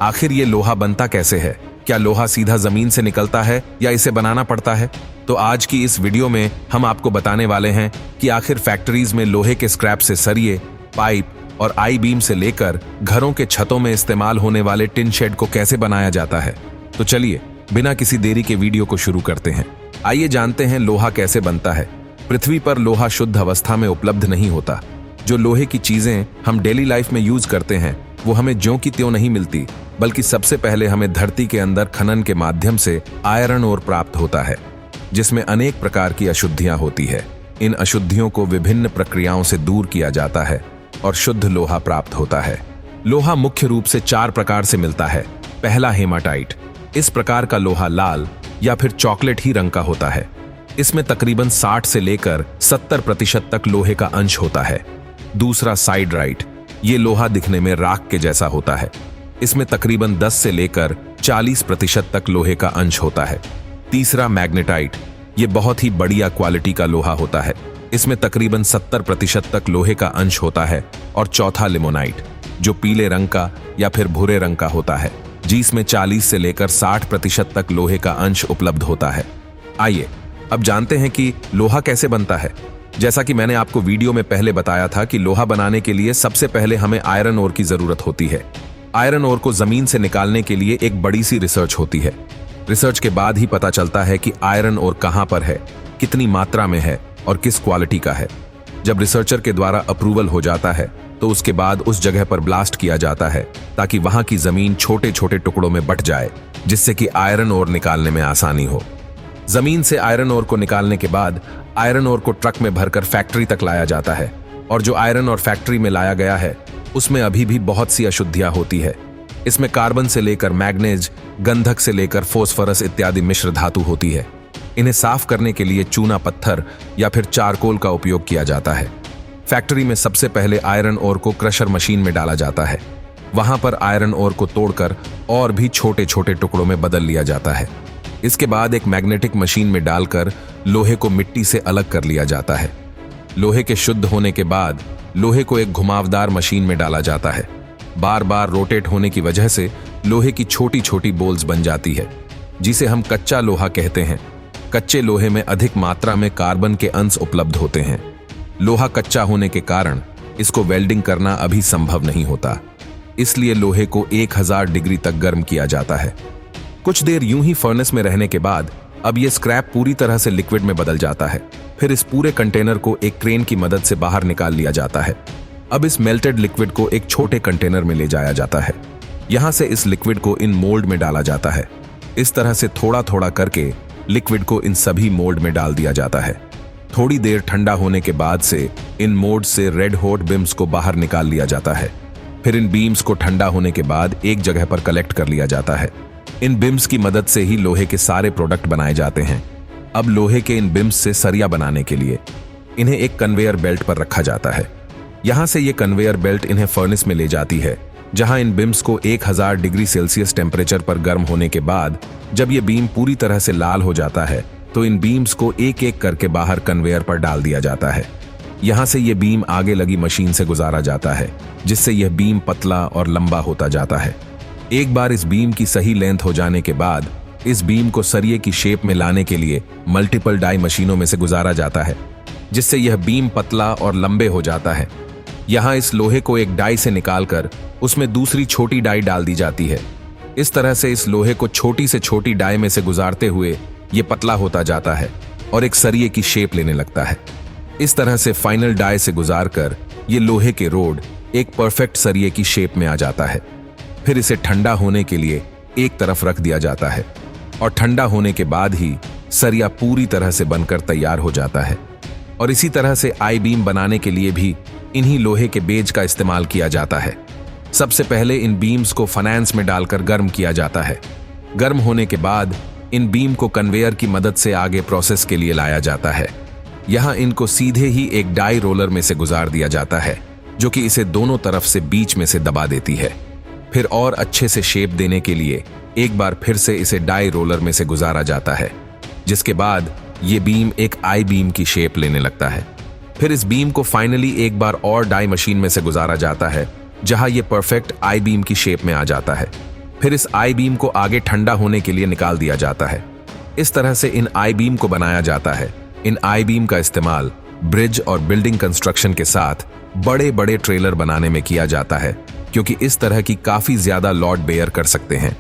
आखिर ये लोहा बनता कैसे है? क्या लोहा सीधा जमीन से निकलता है या इसे बनाना पड़ता है? तो आज की इस वीडियो में हम आपको बताने वाले हैं कि आखिर फैक्ट्रीज में लोहे के स्क्रैप से सरिये, पाइप और आई बीम से लेकर घरों के छतों में इस्तेमाल होने वाले टिन शेड को कैसे बनाया जाता है। तो चलिए बिना किसी देरी के वीडियो को शुरू करते हैं। आइए जानते हैं लोहा कैसे बनता है। पृथ्वी पर लोहा शुद्ध अवस्था में उपलब्ध नहीं होता। जो लोहे की चीजें हम डेली लाइफ में यूज करते हैं वो हमें ज्यों की त्यों नहीं मिलती, बल्कि सबसे पहले हमें धरती के अंदर खनन के माध्यम से आयरन ओर प्राप्त होता है, जिसमें अनेक प्रकार की अशुद्धियां होती है। इन अशुद्धियों को विभिन्न प्रक्रियाओं से दूर किया जाता है और शुद्ध लोहा प्राप्त होता है। लोहा मुख्य रूप से 4 प्रकार से मिलता है। पहला हेमाटाइट। इस प्रकार का लोहा लाल या फिर चॉकलेट ही रंग का होता है। इसमें तकरीबन 60 से लेकर 70% तक लोहे का अंश होता है। दूसरा साइडराइट। ये लोहा दिखने में राख के जैसा होता है। इसमें तकरीबन 10 से लेकर 40% तक लोहे का अंश होता है। तीसरा मैग्नेटाइट। ये बहुत ही बढ़िया क्वालिटी का लोहा होता है। इसमें तकरीबन 70% तक लोहे का अंश होता है। और चौथा लिमोनाइट, जो पीले रंग का या फिर भूरे रंग का होता है, जिसमें 40 से लेकर 60% तक लोहे का अंश उपलब्ध होता है। आइए अब जानते हैं कि लोहा कैसे बनता है। जैसा कि मैंने आपको वीडियो में पहले बताया था कि लोहा बनाने के लिए सबसे पहले हमें आयरन ओर की जरूरत होती है। आयरन ओर को जमीन से निकालने के लिए एक बड़ी सी रिसर्च होती है। रिसर्च के बाद ही पता चलता है कि आयरन ओर कहां पर है, कितनी मात्रा में है और किस क्वालिटी का है। जब रिसर्चर के द्वारा अप्रूवल हो जाता है तो उसके बाद उस जगह पर ब्लास्ट किया जाता है ताकि वहां की जमीन छोटे छोटे टुकड़ों में बंट जाए, जिससे कि आयरन ओर निकालने में आसानी हो। जमीन से आयरन ओर को निकालने के बाद आयरन ओर को ट्रक में भरकर फैक्ट्री तक लाया जाता है। और जो आयरन और फैक्ट्री में लाया गया है उसमें अभी भी बहुत सी अशुद्धियां होती है। इसमें कार्बन से लेकर मैग्नीज, गंधक से लेकर फॉस्फोरस इत्यादि मिश्र धातु होती है। इन्हें साफ करने के लिए चूना पत्थर या फिर चारकोल का उपयोग किया जाता है। फैक्ट्री में सबसे पहले आयरन ओर को क्रशर मशीन में डाला जाता है। वहां पर आयरन ओर को तोड़कर और भी छोटे छोटे टुकड़ों में बदल लिया जाता है। इसके बाद एक मैग्नेटिक मशीन में डालकर लोहे को मिट्टी से अलग कर लिया जाता है। लोहे के शुद्ध होने के बाद लोहे को एक घुमावदार मशीन में डाला जाता है। बार बार रोटेट होने की वजह से लोहे की छोटी छोटी बोल्स बन जाती है, जिसे हम कच्चा लोहा कहते हैं। कच्चे लोहे में अधिक मात्रा में कार्बन के अंश उपलब्ध होते हैं। लोहा कच्चा होने के कारण इसको वेल्डिंग करना अभी संभव नहीं होता, इसलिए लोहे को 1000 डिग्री तक गर्म किया जाता है। कुछ देर यूं ही फर्नेस में रहने के बाद अब यह स्क्रैप पूरी तरह से लिक्विड में बदल जाता है। फिर इस पूरे कंटेनर को एक क्रेन की मदद से बाहर निकाल लिया जाता है। अब इस मेल्टेड लिक्विड को एक छोटे कंटेनर में ले जाया जाता है। यहां से इस लिक्विड को इन मोल्ड में डाला जाता है। इस तरह से थोड़ा थोड़ा करके लिक्विड को इन सभी मोल्ड में डाल दिया जाता है। थोड़ी देर ठंडा होने के बाद से इन मोल्ड से रेड हॉट बीम्स को बाहर निकाल लिया जाता है। फिर इन बीम्स को ठंडा होने के बाद एक जगह पर कलेक्ट कर लिया जाता है। इन बिम्स की मदद से ही लोहे के सारे प्रोडक्ट बनाए जाते हैं। अब लोहे के इन बिम्स से सरिया बनाने के लिए इन्हें एक कन्वेयर बेल्ट पर रखा जाता है। यहां से ये कन्वेयर बेल्ट इन्हें फर्नेस में ले जाती है, जहां इन बिम्स को 1000 डिग्री सेल्सियस टेम्परेचर पर गर्म होने के बाद जब ये बीम पूरी तरह से लाल हो जाता है तो इन बीम्स को एक एक करके बाहर कन्वेयर पर डाल दिया जाता है। यहां से ये बीम आगे लगी मशीन से गुजारा जाता है, जिससे यह बीम पतला और लंबा होता जाता है। एक बार इस बीम की सही लेंथ हो जाने के बाद इस बीम को सरिये की शेप में लाने के लिए मल्टीपल डाई मशीनों में से गुजारा जाता है, जिससे यह बीम पतला और लंबे हो जाता है। यहां इस लोहे को एक डाई से निकालकर उसमें दूसरी छोटी डाई डाल दी जाती है। इस तरह से इस लोहे को छोटी से छोटी डाई में से गुजारते हुए यह पतला होता जाता है और एक सरिये की शेप लेने लगता है। इस तरह से फाइनल डाई से गुजारकर ये लोहे के रोड एक परफेक्ट सरिये की शेप में आ जाता है। फिर इसे ठंडा होने के लिए एक तरफ रख दिया जाता है और ठंडा होने के बाद ही सरिया पूरी तरह से बनकर तैयार हो जाता है। और इसी तरह से आई बीम बनाने के लिए भी इन्हीं लोहे के बेज का इस्तेमाल किया जाता है। सबसे पहले इन बीम्स को फर्नेस में डालकर गर्म किया जाता है। गर्म होने के बाद इन बीम को कन्वेयर की मदद से आगे प्रोसेस के लिए लाया जाता है। यहां इनको सीधे ही एक डाई रोलर में से गुजार दिया जाता है, जो कि इसे दोनों तरफ से बीच में से दबा देती है। फिर और अच्छे से शेप देने के लिए एक बार फिर से इसे डाई रोलर में से गुजारा जाता है, जिसके बाद ये बीम एक आई बीम की शेप लेने लगता है। फिर इस बीम को फाइनली एक बार और डाई मशीन में से गुजारा जाता है, जहां ये परफेक्ट आई बीम की शेप में आ जाता है। फिर इस आई बीम को आगे ठंडा होने के लिए निकाल दिया जाता है। इस तरह से इन आई बीम को बनाया जाता है। इन आई बीम का इस्तेमाल ब्रिज और बिल्डिंग कंस्ट्रक्शन के साथ बड़े बड़े ट्रेलर बनाने में किया जाता है, क्योंकि इस तरह की काफी ज्यादा लोड बेयर कर सकते हैं।